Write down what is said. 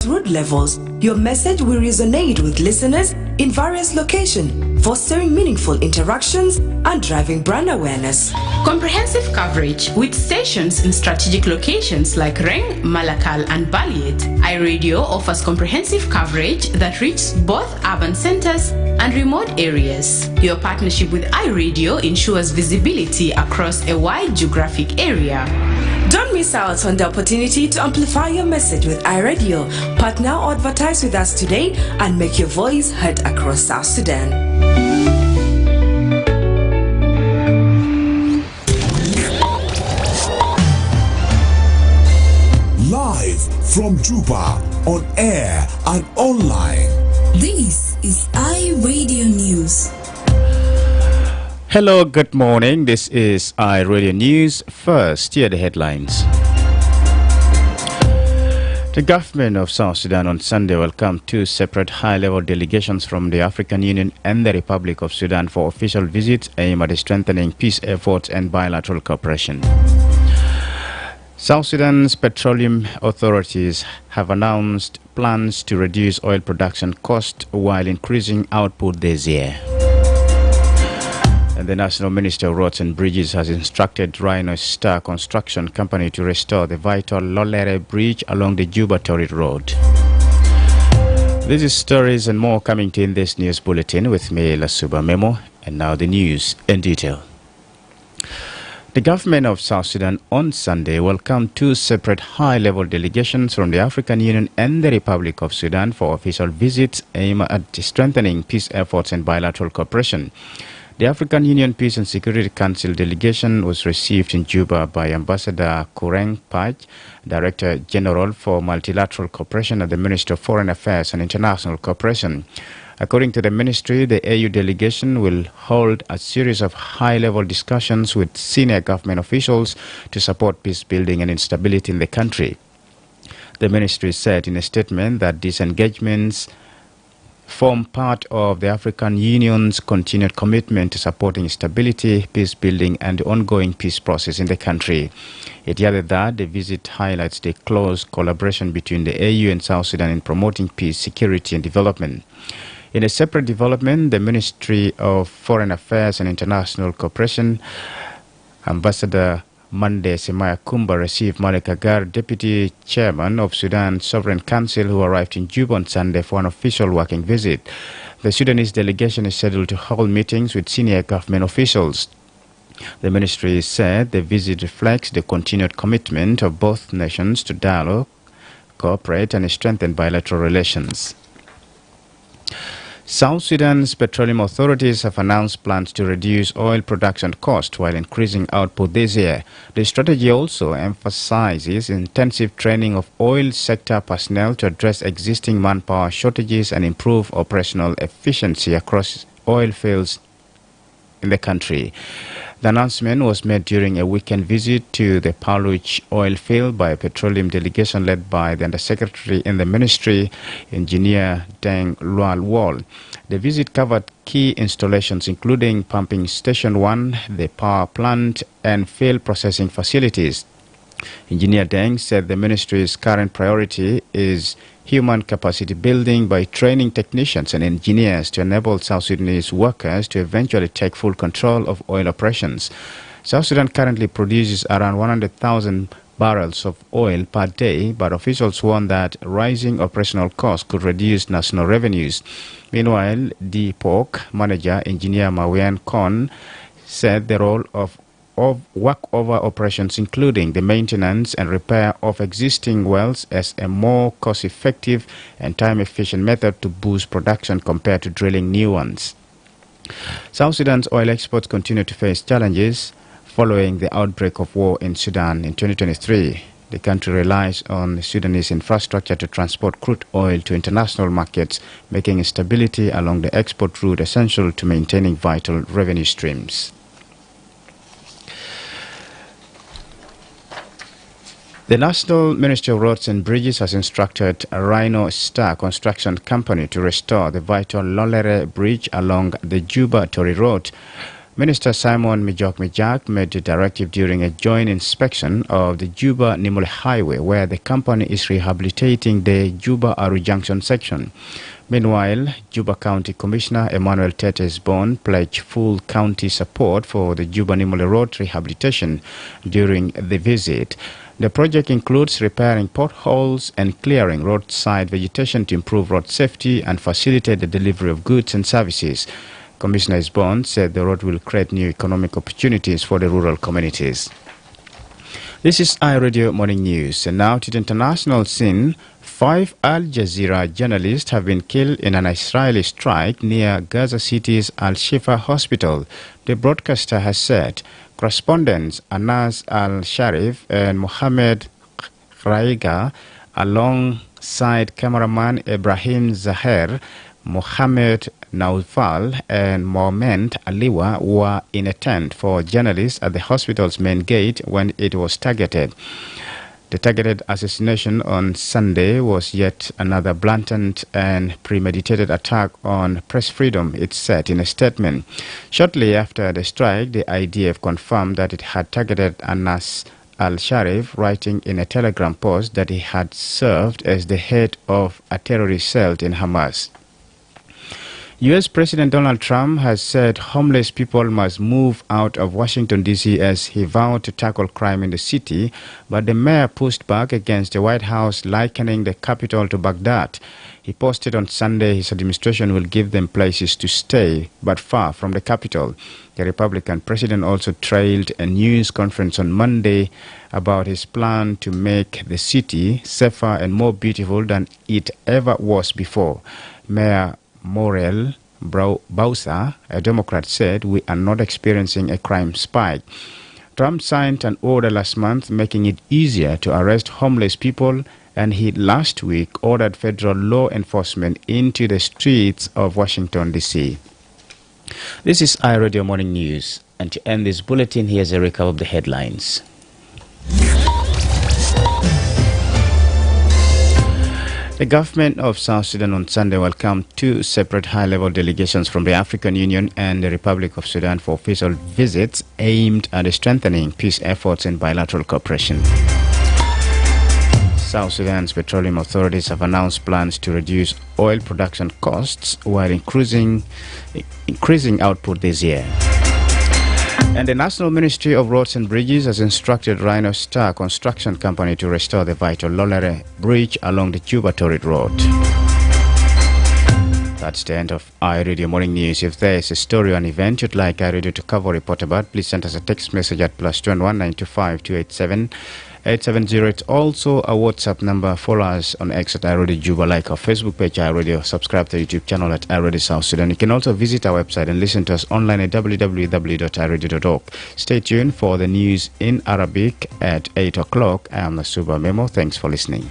road levels, your message will resonate with listeners in various locations, fostering meaningful interactions and driving brand awareness. Comprehensive coverage with stations in strategic locations like Reng, Malakal, and Baliet. iRadio offers comprehensive coverage that reaches both urban centers and remote areas. Your partnership with iRadio ensures visibility across a wide geographic area. Don't miss out on the opportunity to amplify your message with iRadio. Partner or advertise with us today and make your voice heard across South Sudan. Live from Juba, on air and online. This is iRadio News. Hello, good morning. This is iRadio News. First, here are the headlines. The government of South Sudan on Sunday welcomed two separate high-level delegations from the African Union and the Republic of Sudan for official visits aimed at strengthening peace efforts and bilateral cooperation. South Sudan's petroleum authorities have announced plans to reduce oil production costs while increasing output this year. And the National Minister of Roads and Bridges has instructed Rhino Star Construction Company to restore the vital Lolere Bridge along the Juba-Tori Road. This is stories and more coming to in this news bulletin with me, Lasuba Memo, and now the news in detail. The government of South Sudan on Sunday welcomed two separate high-level delegations from the African Union and the Republic of Sudan for official visits aimed at strengthening peace efforts and bilateral cooperation. The African Union Peace and Security Council delegation was received in Juba by Ambassador Kureng Paj, Director General for Multilateral Cooperation at the Ministry of Foreign Affairs and International Cooperation. According to the ministry, the AU delegation will hold a series of high-level discussions with senior government officials to support peace building and instability in the country. The ministry said in a statement that these engagements form part of the African Union's continued commitment to supporting stability, peace building and the ongoing peace process in the country. It added that the visit highlights the close collaboration between the AU and South Sudan in promoting peace, security and development. In a separate development, the Ministry of Foreign Affairs and International Cooperation, Ambassador Monday Semaya Kumba received Malik Agar, Deputy Chairman of Sudan Sovereign Council, who arrived in Juba on Sunday for an official working visit. The Sudanese delegation is scheduled to hold meetings with senior government officials. The ministry said the visit reflects the continued commitment of both nations to dialogue, cooperate and strengthen bilateral relations. South Sudan's petroleum authorities have announced plans to reduce oil production costs while increasing output this year. The strategy also emphasizes intensive training of oil sector personnel to address existing manpower shortages and improve operational efficiency across oil fields in the country. The announcement was made during a weekend visit to the Paluch oil field by a petroleum delegation led by the Undersecretary in the Ministry, Engineer Deng Lual Wall. The visit covered key installations including Pumping Station 1, the power plant and field processing facilities. Engineer Deng said the ministry's current priority is human capacity building by training technicians and engineers to enable South Sudanese workers to eventually take full control of oil operations. South Sudan currently produces around 100,000 barrels of oil per day, but officials warn that rising operational costs could reduce national revenues. Meanwhile, the POC manager, Engineer Mawian Kon, said the role of workover operations, including the maintenance and repair of existing wells, as a more cost-effective and time-efficient method to boost production compared to drilling new ones. South Sudan's oil exports continue to face challenges following the outbreak of war in Sudan in 2023. The country relies on Sudanese infrastructure to transport crude oil to international markets, making stability along the export route essential to maintaining vital revenue streams. The National Ministry of Roads and Bridges has instructed Rhino Star Construction Company to restore the vital Lolere Bridge along the Juba-Tori Road. Minister Simon Mijok made the directive during a joint inspection of the Juba-Nimule Highway, where the company is rehabilitating the Juba-Aru Junction section. Meanwhile, Juba County Commissioner Emmanuel Tetes-Bon pledged full county support for the Juba-Nimule Road rehabilitation during the visit. The project includes repairing potholes and clearing roadside vegetation to improve road safety and facilitate the delivery of goods and services. Commissioner Isbon said the road will create new economic opportunities for the rural communities. This is iRadio Morning News. And now to the international scene. 5 Al Jazeera journalists have been killed in an Israeli strike near Gaza City's Al-Shifa hospital, the broadcaster has said. Correspondents Anas Al-Sharif and Mohammed Raiga, alongside cameraman Ibrahim Zaher, Mohammed Naufal and Mohamed Aliwa were in a tent for journalists at the hospital's main gate when it was targeted. The targeted assassination on Sunday was yet another blatant and premeditated attack on press freedom, it said in a statement. Shortly after the strike, the IDF confirmed that it had targeted Anas Al-Sharif, writing in a telegram post that he had served as the head of a terrorist cell in Hamas. U.S. President Donald Trump has said homeless people must move out of Washington, D.C. as he vowed to tackle crime in the city, but the mayor pushed back against the White House, likening the capital to Baghdad. He posted on Sunday his administration will give them places to stay, but far from the capital. The Republican president also trailed a news conference on Monday about his plan to make the city safer and more beautiful than it ever was before. Mayor Morel Bowser, a Democrat, said, "We are not experiencing a crime spike." Trump signed an order last month making it easier to arrest homeless people, and he last week ordered federal law enforcement into the streets of Washington, D.C. This is iRadio Morning News, and to end this bulletin, here's a recap of the headlines. The government of South Sudan on Sunday welcomed 2 separate high-level delegations from the African Union and the Republic of Sudan for official visits aimed at strengthening peace efforts and bilateral cooperation. South Sudan's petroleum authorities have announced plans to reduce oil production costs while increasing output this year. And the National Ministry of Roads and Bridges has instructed Rhino Star Construction Company to restore the vital Lolere Bridge along the Juba-Torit Road. That's the end of iRadio Morning News. If there is a story or an event you'd like iRadio to cover or report about, please send us a text message at +21 925 287 870. It's also a WhatsApp number. Follow us on X at iRadio Juba, like our Facebook page iRadio, subscribe to our YouTube channel at iRadio South Sudan. You can also visit our website and listen to us online at www.iradio.org. Stay tuned for the news in Arabic at 8 o'clock. I am Lasuba Memo. Thanks for listening.